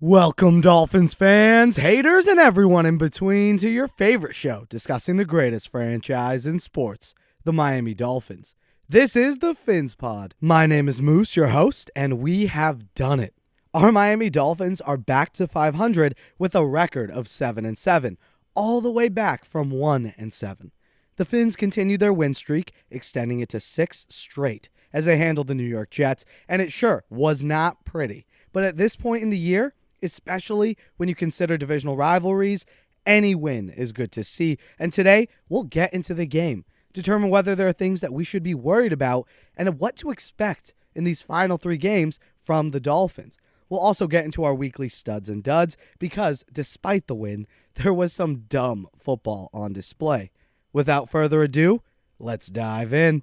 Welcome, Dolphins fans, haters, and everyone in between to your favorite show discussing the greatest franchise in sports, the Miami Dolphins. This is the PhinsPod. My name is Moose, your host, and we have done it. Our Miami Dolphins are back to 500 with a record of 7-7, all the way back from 1-7. The Fins continued their win streak, extending it to 6 straight as they handled the New York Jets, and it sure was not pretty. But at this point in the year, especially when you consider divisional rivalries, any win is good to see. And today, we'll get into the game, determine whether there are things that we should be worried about, and what to expect in these final 3 games from the Dolphins. We'll also get into our weekly studs and duds, because despite the win, there was some dumb football on display. Without further ado, let's dive in.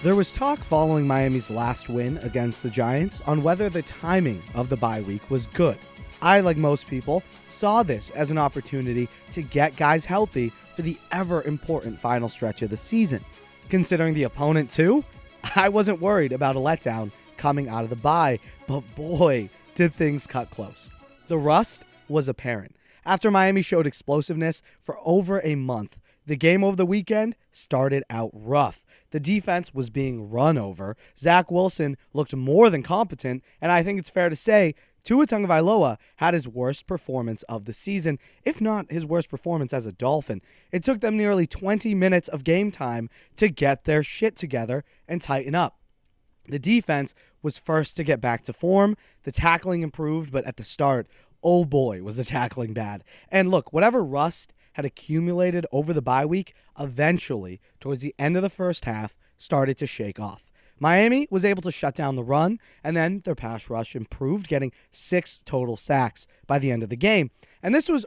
There was talk following Miami's last win against the Giants on whether the timing of the bye week was good. I, like most people, saw this as an opportunity to get guys healthy for the ever-important final stretch of the season. Considering the opponent too, I wasn't worried about a letdown coming out of the bye, but boy, did things cut close. The rust was apparent. After Miami showed explosiveness for over a month, the game over the weekend started out rough. The defense was being run over. Zach Wilson looked more than competent, and I think it's fair to say Tua Tagovailoa had his worst performance of the season, if not his worst performance as a Dolphin. It took them nearly 20 minutes of game time to get their shit together and tighten up. The defense was first to get back to form. The tackling improved, but at the start, oh boy, was the tackling bad. And look, whatever rust had accumulated over the bye week, eventually, towards the end of the first half, started to shake off. Miami was able to shut down the run, and then their pass rush improved, getting 6 total sacks by the end of the game. And this was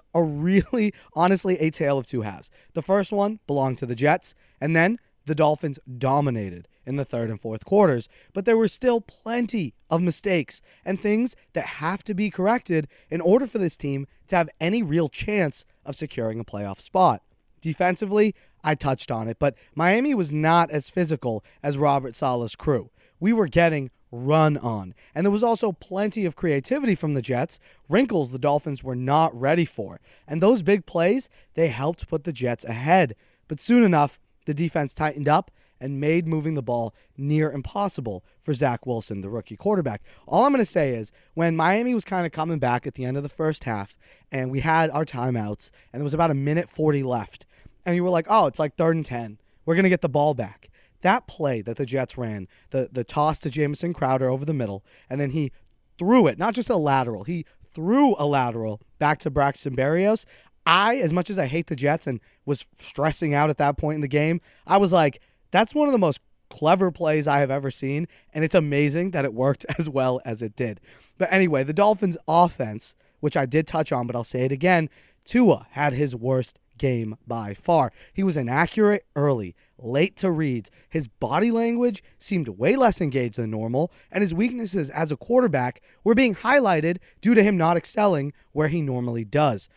honestly, a tale of 2 halves. The first one belonged to the Jets, and then the Dolphins dominated in the third and fourth quarters. But there were still plenty of mistakes and things that have to be corrected in order for this team to have any real chance of securing a playoff spot. Defensively, I touched on it, but Miami was not as physical as Robert Saleh's crew. We were getting run on, and there was also plenty of creativity from the Jets, wrinkles the Dolphins were not ready for. And those big plays, they helped put the Jets ahead. But soon enough, the defense tightened up and made moving the ball near impossible for Zach Wilson, the rookie quarterback. All I'm going to say is, when Miami was kind of coming back at the end of the first half, and we had our timeouts, and there was about 1:40 left, and you were like, oh, it's like 3rd and 10. We're going to get the ball back. That play that the Jets ran, the toss to Jamison Crowder over the middle, and then he threw it, not just a lateral, he threw a lateral back to Braxton Berrios. As much as I hate the Jets and was stressing out at that point in the game, I was like, that's one of the most clever plays I have ever seen, and it's amazing that it worked as well as it did. But anyway, the Dolphins' offense, which I did touch on, but I'll say it again, Tua had his worst game by far. He was inaccurate early, late to reads. His body language seemed way less engaged than normal, and his weaknesses as a quarterback were being highlighted due to him not excelling where he normally does.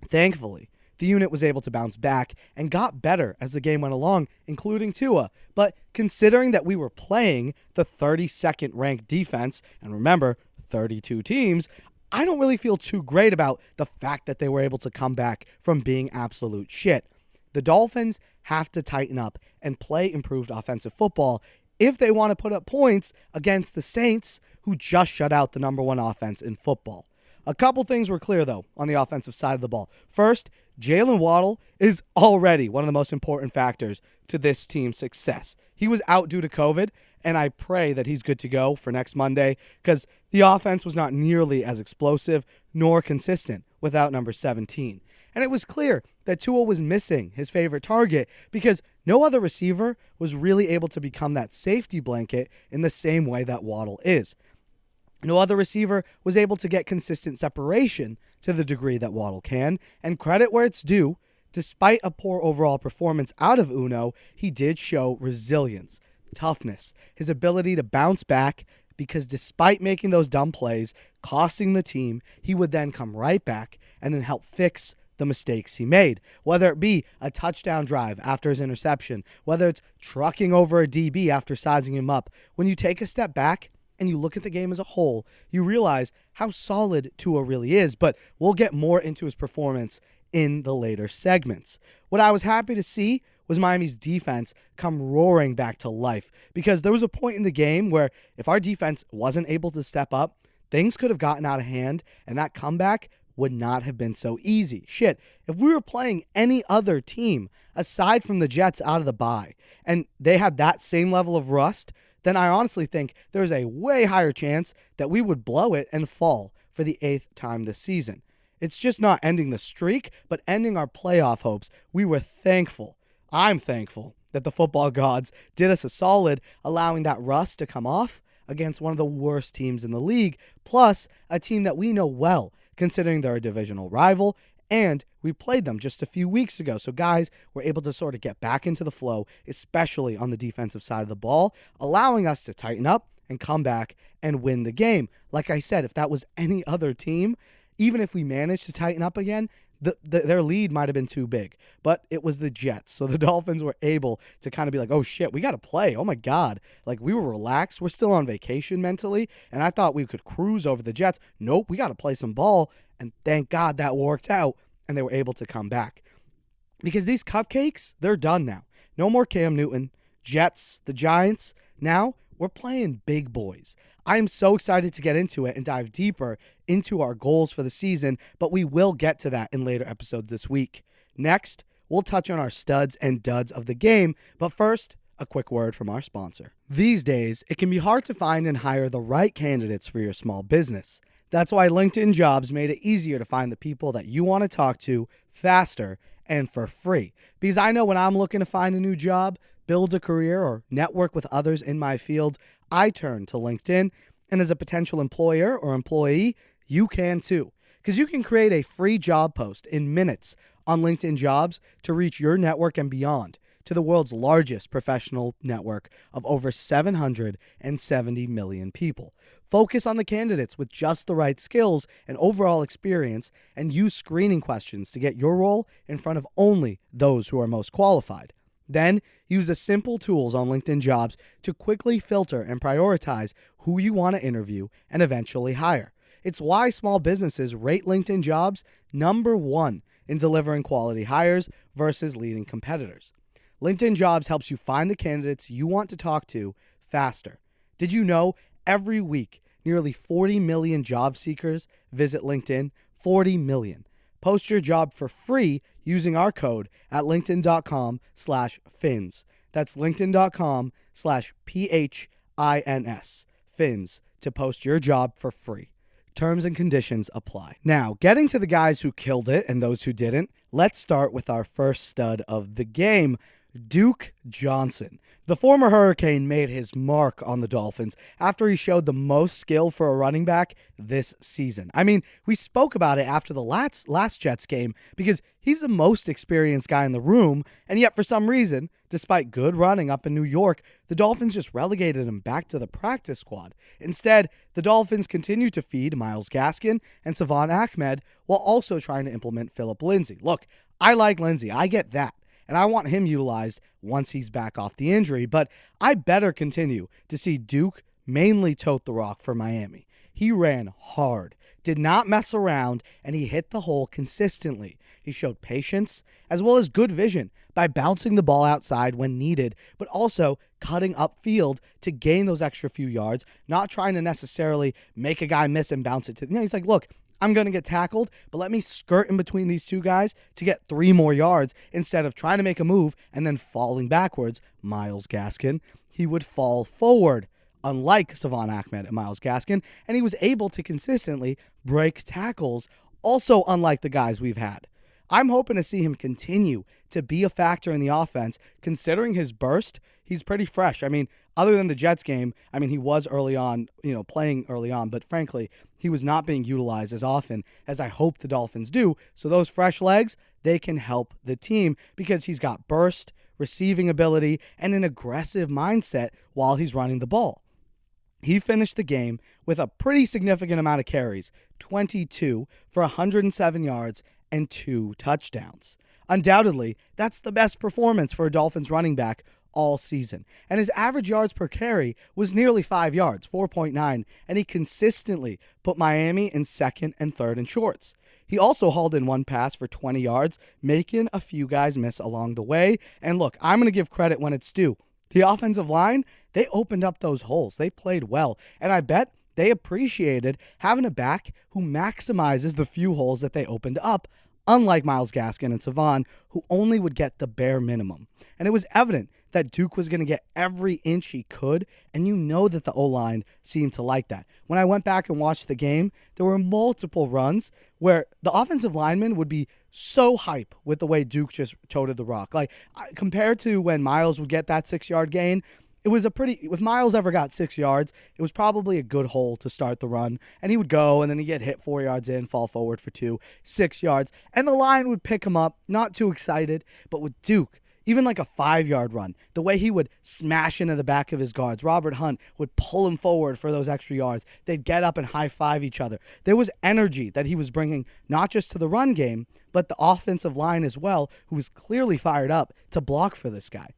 Thankfully, the unit was able to bounce back and got better as the game went along, including Tua. But considering that we were playing the 32nd ranked defense, and remember, 32 teams, I don't really feel too great about the fact that they were able to come back from being absolute shit. The Dolphins have to tighten up and play improved offensive football if they want to put up points against the Saints, who just shut out the number 1 offense in football. A couple things were clear, though, on the offensive side of the ball. First, Jalen Waddle is already one of the most important factors to this team's success. He was out due to COVID, and I pray that he's good to go for next Monday, because the offense was not nearly as explosive nor consistent without number 17. And it was clear that Tua was missing his favorite target, because no other receiver was really able to become that safety blanket in the same way that Waddle is. No other receiver was able to get consistent separation to the degree that Waddle can, and credit where it's due, despite a poor overall performance out of Uno, he did show resilience, toughness, his ability to bounce back, because despite making those dumb plays, costing the team, he would then come right back and then help fix the mistakes he made, whether it be a touchdown drive after his interception, whether it's trucking over a DB after sizing him up. When you take a step back and you look at the game as a whole, you realize how solid Tua really is, but we'll get more into his performance in the later segments. What I was happy to see was Miami's defense come roaring back to life, because there was a point in the game where if our defense wasn't able to step up, things could have gotten out of hand, and that comeback would not have been so easy. Shit, if we were playing any other team aside from the Jets out of the bye, and they had that same level of rust, then I honestly think there's a way higher chance that we would blow it and fall for the 8th time this season. It's just not ending the streak, but ending our playoff hopes. We were thankful. I'm thankful that the football gods did us a solid, allowing that rust to come off against one of the worst teams in the league, plus a team that we know well, considering they're a divisional rival, and we played them just a few weeks ago. So guys were able to sort of get back into the flow, especially on the defensive side of the ball, allowing us to tighten up and come back and win the game. Like I said, if that was any other team, even if we managed to tighten up again, their lead might have been too big, but it was the Jets. So the Dolphins were able to kind of be like, oh shit, we got to play. Oh my God. Like, we were relaxed. We're still on vacation mentally, and I thought we could cruise over the Jets. Nope, we got to play some ball, and thank God that worked out, and they were able to come back. Because these cupcakes, they're done now. No more Cam Newton, Jets, the Giants. Now we're playing big boys. I am so excited to get into it and dive deeper into our goals for the season, but we will get to that in later episodes this week. Next, we'll touch on our studs and duds of the game, but first, a quick word from our sponsor. These days, it can be hard to find and hire the right candidates for your small business. That's why LinkedIn Jobs made it easier to find the people that you want to talk to faster and for free. Because I know when I'm looking to find a new job, build a career, or network with others in my field, I turn to LinkedIn, and as a potential employer or employee, you can too. Because you can create a free job post in minutes on LinkedIn Jobs to reach your network and beyond to the world's largest professional network of over 770 million people. Focus on the candidates with just the right skills and overall experience, and use screening questions to get your role in front of only those who are most qualified. Then, use the simple tools on LinkedIn Jobs to quickly filter and prioritize who you want to interview and eventually hire. It's why small businesses rate LinkedIn Jobs #1 in delivering quality hires versus leading competitors. LinkedIn Jobs helps you find the candidates you want to talk to faster. Did you know every week nearly 40 million job seekers visit LinkedIn? 40 million. Post your job for free using our code at linkedin.com/fins. That's linkedin.com/PHINS. Fins, to post your job for free. Terms and conditions apply. Now, getting to the guys who killed it and those who didn't, let's start with our first stud of the game, Duke Johnson. The former Hurricane made his mark on the Dolphins after he showed the most skill for a running back this season. I mean, we spoke about it after the last Jets game because he's the most experienced guy in the room, and yet for some reason, despite good running up in New York, the Dolphins just relegated him back to the practice squad. Instead, the Dolphins continue to feed Myles Gaskin and Savon Ahmed while also trying to implement Phillip Lindsay. Look, I like Lindsay. I get that. And I want him utilized once he's back off the injury. But I better continue to see Duke mainly tote the rock for Miami. He ran hard, did not mess around, and he hit the hole consistently. He showed patience as well as good vision by bouncing the ball outside when needed, but also cutting upfield to gain those extra few yards, not trying to necessarily make a guy miss and bounce it to. He's like, look, I'm going to get tackled, but let me skirt in between these two guys to get 3 more yards instead of trying to make a move and then falling backwards. Myles Gaskin, he would fall forward, unlike Savon Ahmed and Myles Gaskin, and he was able to consistently break tackles, also unlike the guys we've had. I'm hoping to see him continue to be a factor in the offense. Considering his burst, he's pretty fresh. I mean, other than the Jets game, I mean, he was early on, playing early on, but frankly, he was not being utilized as often as I hope the Dolphins do. So those fresh legs, they can help the team because he's got burst, receiving ability, and an aggressive mindset while he's running the ball. He finished the game with a pretty significant amount of carries, 22 for 107 yards and 2 touchdowns. Undoubtedly, that's the best performance for a Dolphins running back all season. And his average yards per carry was nearly 5 yards, 4.9, and he consistently put Miami in second and third in shorts. He also hauled in one pass for 20 yards, making a few guys miss along the way. And look, I'm going to give credit when it's due. The offensive line, they opened up those holes. They played well. And I bet they appreciated having a back who maximizes the few holes that they opened up, unlike Myles Gaskin and Savon, who only would get the bare minimum. And it was evident that Duke was going to get every inch he could, and you know that the O-line seemed to like that. When I went back and watched the game, there were multiple runs where the offensive lineman would be so hype with the way Duke just toted the rock. Like, compared to when Myles would get that 6-yard gain, it was if Myles ever got 6 yards, it was probably a good hole to start the run. And he would go, and then he'd get hit 4 yards in, fall forward for 2, 6 yards. And the line would pick him up, not too excited. But with Duke, even like a 5-yard run, the way he would smash into the back of his guards, Robert Hunt would pull him forward for those extra yards. They'd get up and high-five each other. There was energy that he was bringing, not just to the run game, but the offensive line as well, who was clearly fired up to block for this guy.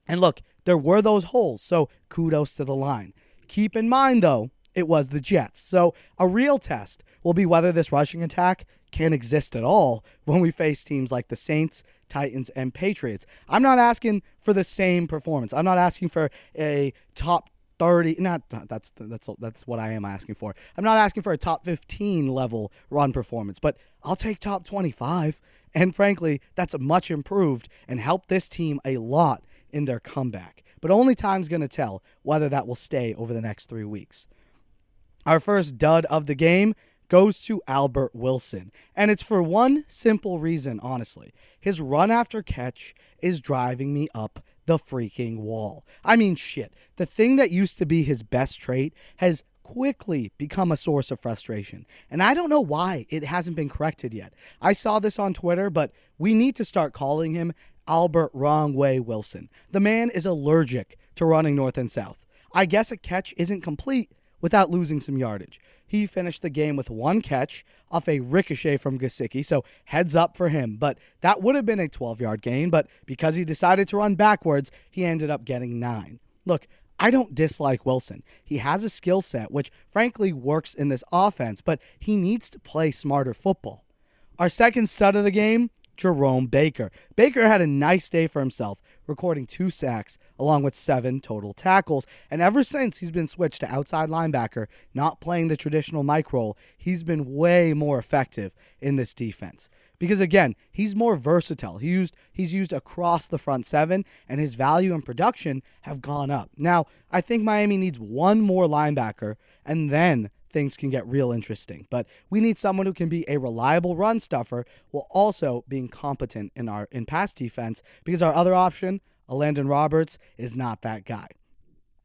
And look, there were those holes, so kudos to the line. Keep in mind, though, it was the Jets. So a real test will be whether this rushing attack can exist at all when we face teams like the Saints, Titans, and Patriots. I'm not asking for the same performance. I'm not asking for a top 30. That's what I am asking for. I'm not asking for a top 15 level run performance, but I'll take top 25. And frankly, that's much improved and helped this team a lot in their comeback. But only time's going to tell whether that will stay over the next 3 weeks. Our first dud of the game goes to Albert Wilson. And it's for one simple reason, honestly. His run after catch is driving me up the freaking wall. I mean, shit. The thing that used to be his best trait has quickly become a source of frustration. And I don't know why it hasn't been corrected yet. I saw this on Twitter, but we need to start calling him Albert Wrong Way Wilson. The man is allergic to running north and south. I guess a catch isn't complete without losing some yardage. He finished the game with 1 catch off a ricochet from Gesicki, so heads up for him. But that would have been a 12-yard gain, but because he decided to run backwards, he ended up getting 9. Look, I don't dislike Wilson. He has a skill set which frankly works in this offense, but he needs to play smarter football. Our second stud of the game, Jerome Baker. Baker had a nice day for himself, recording 2 sacks along with 7 total tackles. And ever since he's been switched to outside linebacker, not playing the traditional Mike role, he's been way more effective in this defense. Because again, he's more versatile. He's used across the front 7, and his value and production have gone up. Now, I think Miami needs one more linebacker, and then things can get real interesting. But we need someone who can be a reliable run stuffer while also being competent in pass defense, because our other option, Landon Roberts, is not that guy.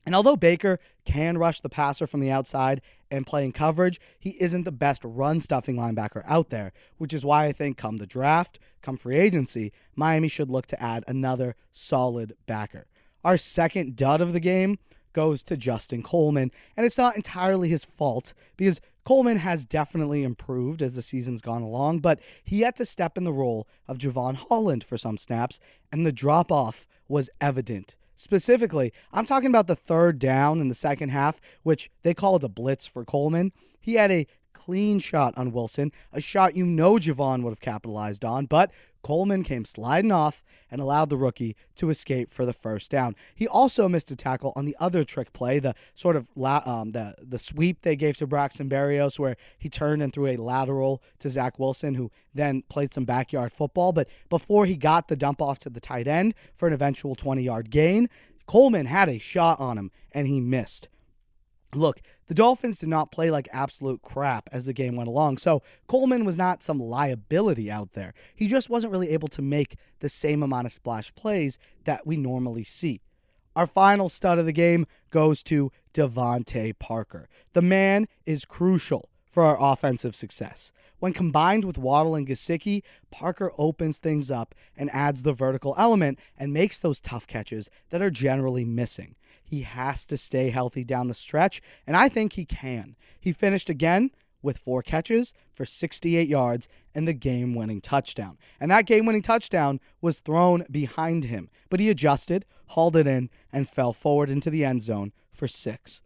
And although Baker can rush the passer from the outside and play in coverage, he isn't the best run-stuffing linebacker out there, which is why I think come the draft, come free agency, Miami should look to add another solid backer. Our second dud of the game goes to Justin Coleman, and it's not entirely his fault because Coleman has definitely improved as the season's gone along, but he had to step in the role of Javon Holland for some snaps, and the drop-off was evident. Specifically, I'm talking about the third down in the second half, which they call it a blitz for Coleman. He had a clean shot on Wilson, a shot you know Javon would have capitalized on, but Coleman came sliding off and allowed the rookie to escape for the first down. He also missed a tackle on the other trick play, the sort of the sweep they gave to Braxton Berrios, where he turned and threw a lateral to Zach Wilson, who then played some backyard football. But before he got the dump off to the tight end for an eventual 20-yard gain, Coleman had a shot on him, and he missed. Look, the Dolphins did not play like absolute crap as the game went along, so Coleman was not some liability out there. He just wasn't really able to make the same amount of splash plays that we normally see. Our final stud of the game goes to Devontae Parker. The man is crucial for our offensive success. When combined with Waddle and Gesicki, Parker opens things up and adds the vertical element and makes those tough catches that are generally missing. He has to stay healthy down the stretch, and I think he can. He finished again with 4 catches for 68 yards and the game-winning touchdown. And that game-winning touchdown was thrown behind him, but he adjusted, hauled it in, and fell forward into the end zone for 6.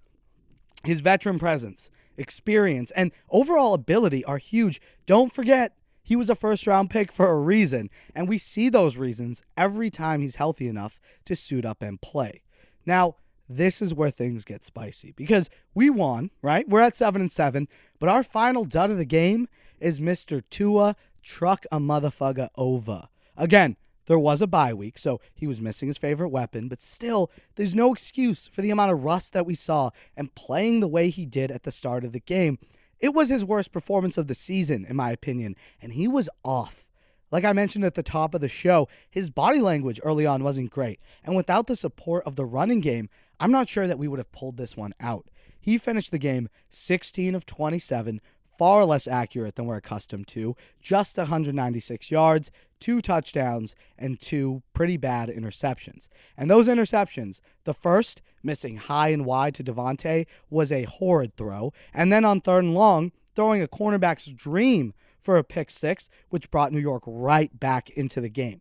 His veteran presence, experience, and overall ability are huge. Don't forget, he was a first-round pick for a reason, and we see those reasons every time he's healthy enough to suit up and play. Now, this is where things get spicy because we won, right? We're at 7-7, but our final dud of the game is Mr. Tua Truck a Motherfucker Over. Again, there was a bye week, so he was missing his favorite weapon, but still, there's no excuse for the amount of rust that we saw and playing the way he did at the start of the game. It was his worst performance of the season, in my opinion, and he was off. Like I mentioned at the top of the show, his body language early on wasn't great, and without the support of the running game, I'm not sure that we would have pulled this one out. He finished the game 16 of 27, far less accurate than we're accustomed to, just 196 yards, 2 touchdowns, and 2 pretty bad interceptions. And those interceptions, the first, missing high and wide to Devontae, was a horrid throw, and then on 3rd and long, throwing a cornerback's dream for a pick 6, which brought New York right back into the game.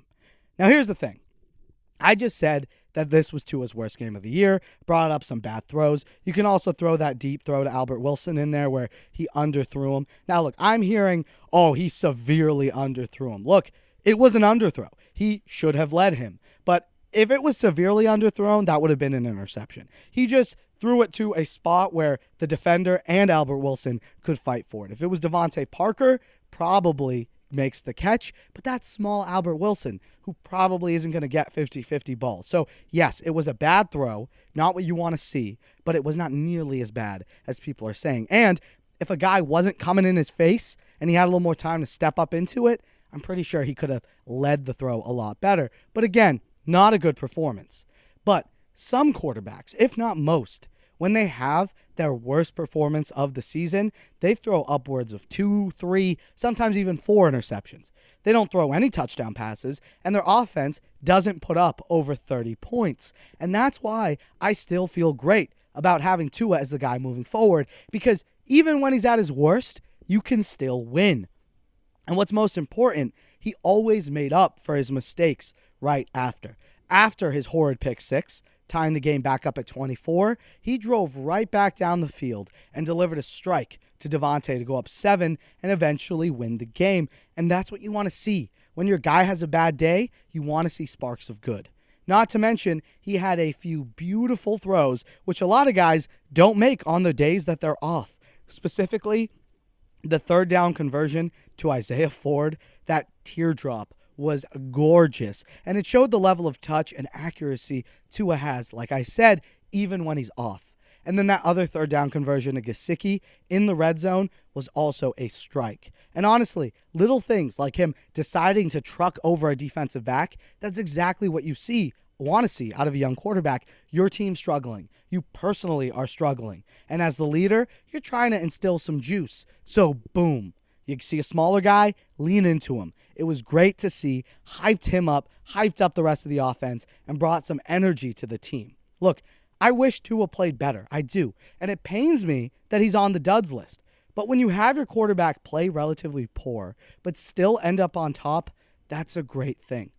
Now here's the thing. I just said that this was Tua's worst game of the year, brought up some bad throws. You can also throw that deep throw to Albert Wilson in there where he underthrew him. Now, look, I'm hearing, he severely underthrew him. Look, it was an underthrow. He should have led him. But if it was severely underthrown, that would have been an interception. He just threw it to a spot where the defender and Albert Wilson could fight for it. If it was Devontae Parker, probably makes the catch, but that's small Albert Wilson, who probably isn't going to get 50-50 balls. So, yes, it was a bad throw, not what you want to see, but it was not nearly as bad as people are saying. And if a guy wasn't coming in his face and he had a little more time to step up into it, I'm pretty sure he could have led the throw a lot better. But again, not a good performance. But some quarterbacks, if not most, when they have their worst performance of the season, they throw upwards of 2, 3, sometimes even 4 interceptions. They don't throw any touchdown passes, and their offense doesn't put up over 30 points. And that's why I still feel great about having Tua as the guy moving forward, because even when he's at his worst, you can still win. And what's most important, he always made up for his mistakes right after. After his horrid pick 6, tying the game back up at 24, he drove right back down the field and delivered a strike to Devontae to go up 7 and eventually win the game. And that's what you want to see. When your guy has a bad day, you want to see sparks of good. Not to mention, he had a few beautiful throws, which a lot of guys don't make on the days that they're off. Specifically, the 3rd down conversion to Isaiah Ford, that teardrop was gorgeous, and it showed the level of touch and accuracy Tua has, like I said, even when he's off. And then that other 3rd down conversion to Gesicki in the red zone was also a strike. And honestly, little things like him deciding to truck over a defensive back, that's exactly what you want to see out of a young quarterback. Your team's struggling. You personally are struggling. And as the leader, you're trying to instill some juice. So boom. You see a smaller guy, lean into him. It was great to see, hyped him up, hyped up the rest of the offense, and brought some energy to the team. Look, I wish Tua played better. I do. And it pains me that he's on the duds list. But when you have your quarterback play relatively poor, but still end up on top, that's a great thing.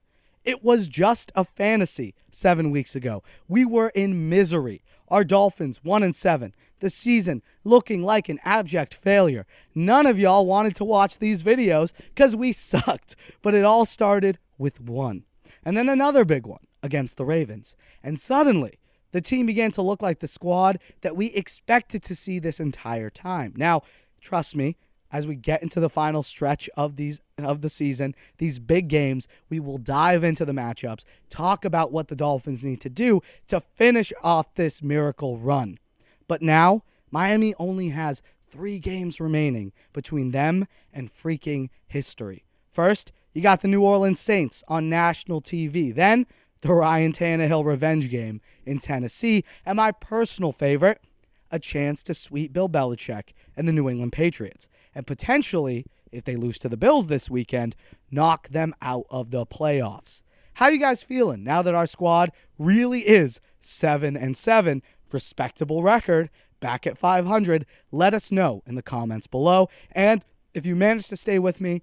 It was just a fantasy 7 weeks ago. We were in misery. Our Dolphins 1-7. The season looking like an abject failure. None of y'all wanted to watch these videos because we sucked. But it all started with one. And then another big one against the Ravens. And suddenly, the team began to look like the squad that we expected to see this entire time. Now, trust me, as we get into the final stretch of the season, these big games, we will dive into the matchups, talk about what the Dolphins need to do to finish off this miracle run. But now, Miami only has 3 games remaining between them and freaking history. First, you got the New Orleans Saints on national TV. Then, the Ryan Tannehill revenge game in Tennessee. And my personal favorite, a chance to sweep Bill Belichick and the New England Patriots. And potentially, if they lose to the Bills this weekend, knock them out of the playoffs. How you guys feeling now that our squad really is 7-7, respectable record, back at 500? Let us know in the comments below. And if you managed to stay with me,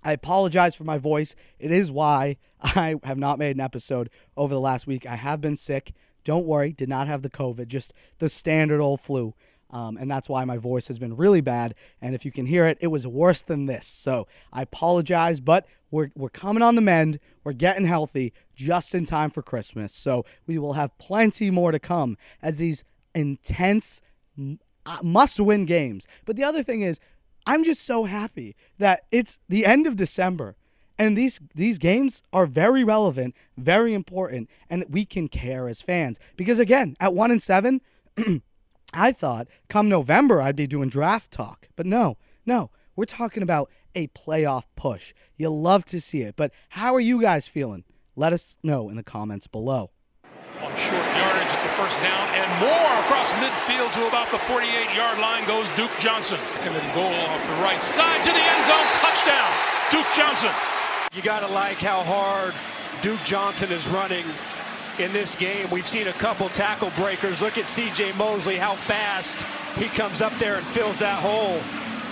I apologize for my voice. It is why I have not made an episode over the last week. I have been sick. Don't worry, did not have the COVID, just the standard old flu. And that's why my voice has been really bad. And if you can hear it, it was worse than this. So I apologize, but we're coming on the mend. We're getting healthy just in time for Christmas. So we will have plenty more to come as these intense must-win games. But the other thing is, I'm just so happy that it's the end of December and these games are very relevant, very important, and we can care as fans. Because again, at 1-7, I thought come November I'd be doing draft talk. But no, we're talking about a playoff push. You'll love to see it. But how are you guys feeling? Let us know in the comments below. On short yardage, it's a first down and more across midfield to about the 48-yard line goes Duke Johnson. And then goal off the right side to the end zone. Touchdown, Duke Johnson. You got to like how hard Duke Johnson is running in this game. We've seen a couple tackle breakers. Look at C.J. Mosley, how fast he comes up there and fills that hole.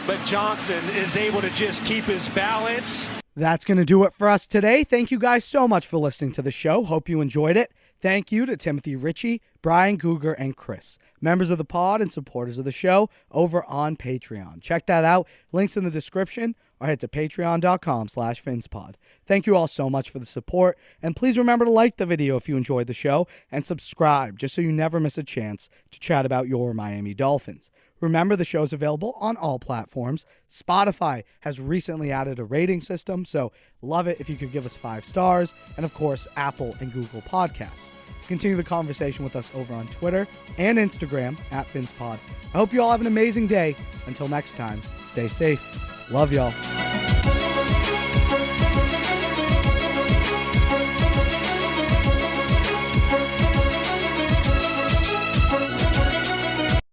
But Johnson is able to just keep his balance. That's going to do it for us today. Thank you guys so much for listening to the show. Hope you enjoyed it. Thank you to Timothy Ritchie, Brian Guger, and Chris, members of the pod and supporters of the show over on Patreon. Check that out. Links in the description, or head to patreon.com/PhinsPod. Thank you all so much for the support, and please remember to like the video if you enjoyed the show, and subscribe just so you never miss a chance to chat about your Miami Dolphins. Remember, the show's available on all platforms. Spotify has recently added a rating system, so love it if you could give us 5 stars, and of course, Apple and Google Podcasts. Continue the conversation with us over on Twitter and Instagram at PhinsPod. I hope you all have an amazing day. Until next time, stay safe. Love y'all.